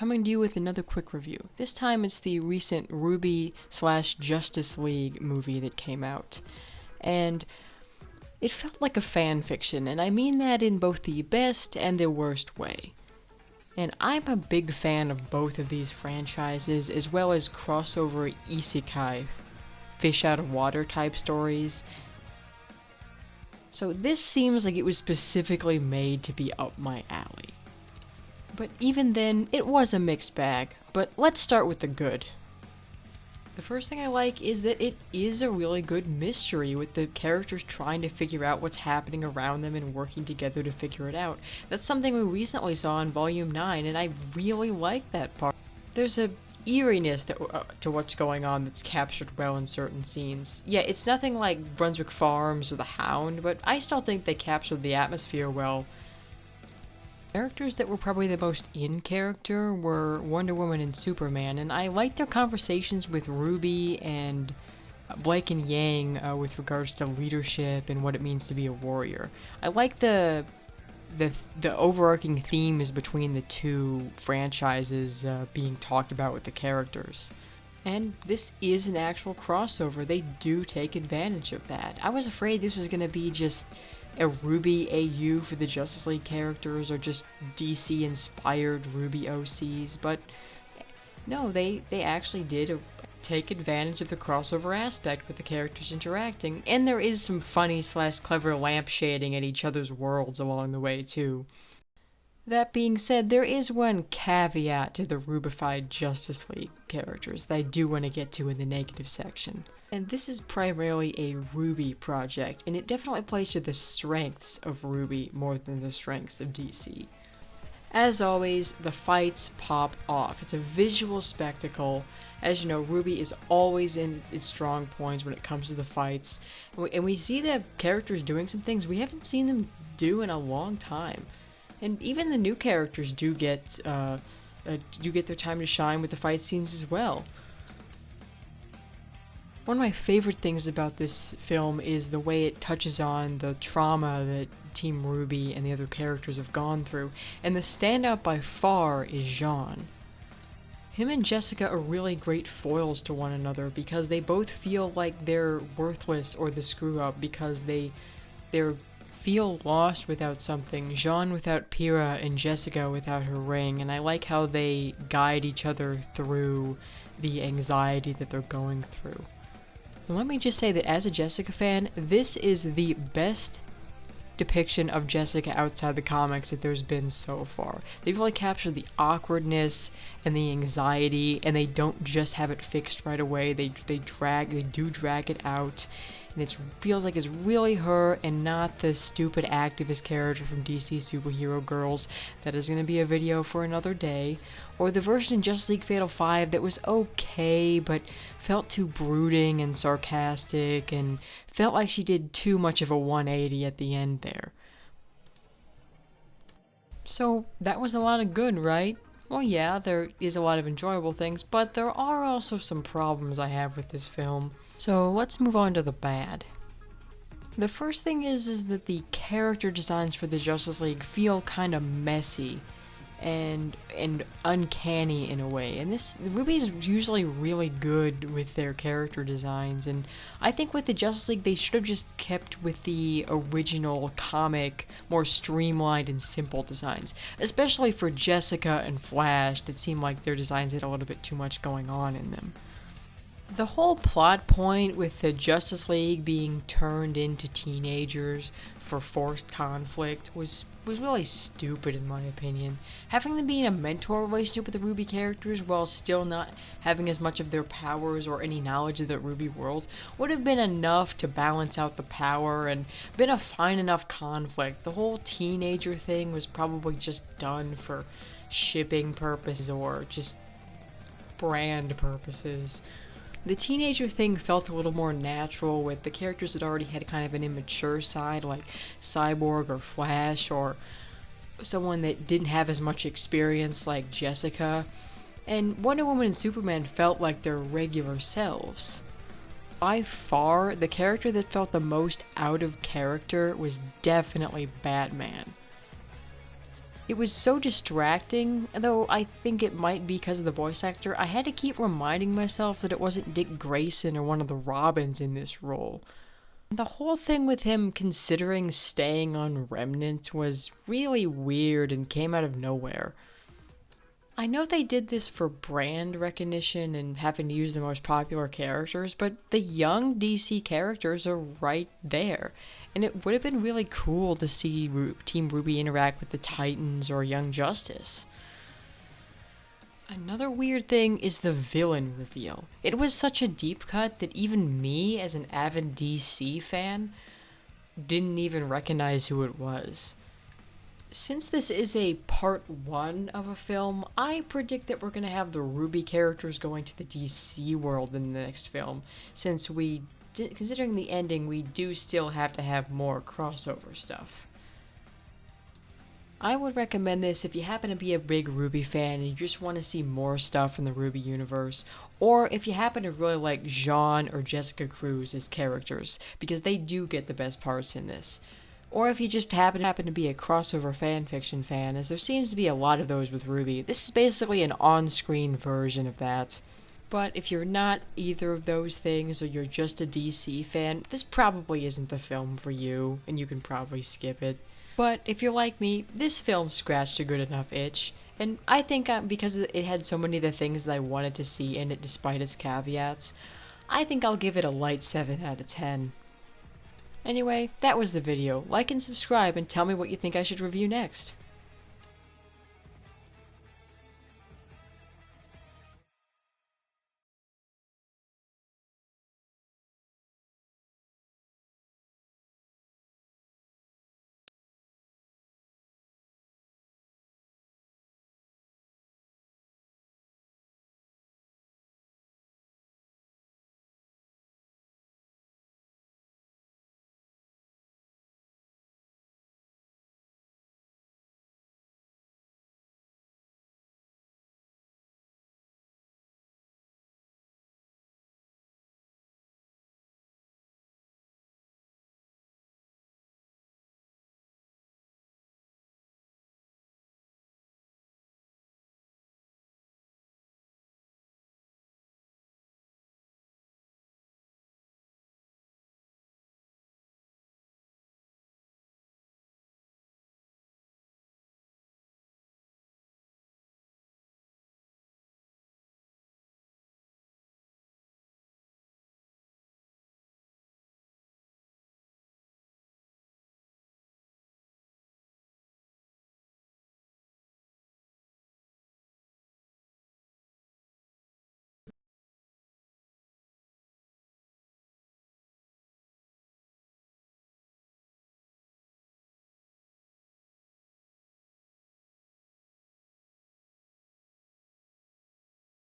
coming to you with another quick review. This time it's the recent RWBY/Justice League movie that came out. And it felt like a fan fiction, and I mean that in both the best and the worst way. And I'm a big fan of both of these franchises, as well as crossover isekai, fish out of water type stories. So this seems like it was specifically made to be up my alley. But even then, it was a mixed bag. But let's start with the good. The first thing I like is that it is a really good mystery, with the characters trying to figure out what's happening around them and working together to figure it out. That's something we recently saw in Volume 9, and I really like that part. There's a eeriness to what's going on that's captured well in certain scenes. Yeah, it's nothing like Brunswick Farms or The Hound, but I still think they captured the atmosphere well. Characters that were probably the most in character were Wonder Woman and Superman, and I liked their conversations with RWBY and Blake and Yang with regards to leadership and what it means to be a warrior. I like the overarching themes between the two franchises being talked about with the characters. And this is an actual crossover. They do take advantage of that. I was afraid this was going to be just a RWBY AU for the Justice League characters, or just DC inspired RWBY OCs, but no, they actually did take advantage of the crossover aspect with the characters interacting, and there is some funny / clever lampshading at each other's worlds along the way too. That being said, there is one caveat to the RWBYfied Justice League characters that I do want to get to in the negative section. And this is primarily a RWBY project, and it definitely plays to the strengths of RWBY more than the strengths of DC. As always, the fights pop off. It's a visual spectacle. As you know, RWBY is always in its strong points when it comes to the fights. And we see the characters doing some things we haven't seen them do in a long time. And even the new characters do get their time to shine with the fight scenes as well. One of my favorite things about this film is the way it touches on the trauma that Team RWBY and the other characters have gone through, and the standout by far is Jean. Him and Jessica are really great foils to one another because they both feel like they're worthless or the screw-up because they feel lost without something. Jean without Pyrrha and Jessica without her ring, and I like how they guide each other through the anxiety that they're going through. And let me just say that as a Jessica fan, this is the best depiction of Jessica outside the comics that there's been so far. They've really captured the awkwardness and the anxiety, and they don't just have it fixed right away. They do drag it out, and it feels like it's really her and not the stupid activist character from DC Superhero Girls. That is going to be a video for another day. Or the version in Justice League Fatal 5 that was okay, but felt too brooding and sarcastic, and felt like she did too much of a 180 at the end there. So that was a lot of good, right? Well, yeah, there is a lot of enjoyable things, but there are also some problems I have with this film. So let's move on to the bad. The first thing is that the character designs for the Justice League feel kind of messy and uncanny in a way. And RWBY is usually really good with their character designs, and I think with the Justice League they should have just kept with the original comic, more streamlined and simple designs. Especially for Jessica and Flash, that seemed like their designs had a little bit too much going on in them. The whole plot point with the Justice League being turned into teenagers for forced conflict was really stupid in my opinion. Having them be in a mentor relationship with the RWBY characters while still not having as much of their powers or any knowledge of the RWBY world would have been enough to balance out the power and been a fine enough conflict. The whole teenager thing was probably just done for shipping purposes or just brand purposes. The teenager thing felt a little more natural with the characters that already had kind of an immature side, like Cyborg or Flash, or someone that didn't have as much experience like Jessica. And Wonder Woman and Superman felt like their regular selves. By far, the character that felt the most out of character was definitely Batman. It was so distracting, though I think it might be because of the voice actor. I had to keep reminding myself that it wasn't Dick Grayson or one of the Robins in this role. The whole thing with him considering staying on Remnant was really weird and came out of nowhere. I know they did this for brand recognition and having to use the most popular characters, but the young DC characters are right there. And it would have been really cool to see Team RWBY interact with the Titans or Young Justice. Another weird thing is the villain reveal. It was such a deep cut that even me, as an avid DC fan, didn't even recognize who it was. Since this is a part 1 of a film, I predict that we're going to have the RWBY characters going to the DC world in the next film, since considering the ending, we do still have to have more crossover stuff. I would recommend this if you happen to be a big RWBY fan and you just want to see more stuff from the RWBY universe, or if you happen to really like Jean or Jessica Cruz as characters, because they do get the best parts in this. Or if you just happen to be a crossover fanfiction fan, as there seems to be a lot of those with RWBY. This is basically an on-screen version of that. But if you're not either of those things, or you're just a DC fan, this probably isn't the film for you, and you can probably skip it. But if you're like me, this film scratched a good enough itch, and I think because it had so many of the things that I wanted to see in it despite its caveats, I think I'll give it a light 7 out of 10. Anyway, that was the video. Like and subscribe and tell me what you think I should review next.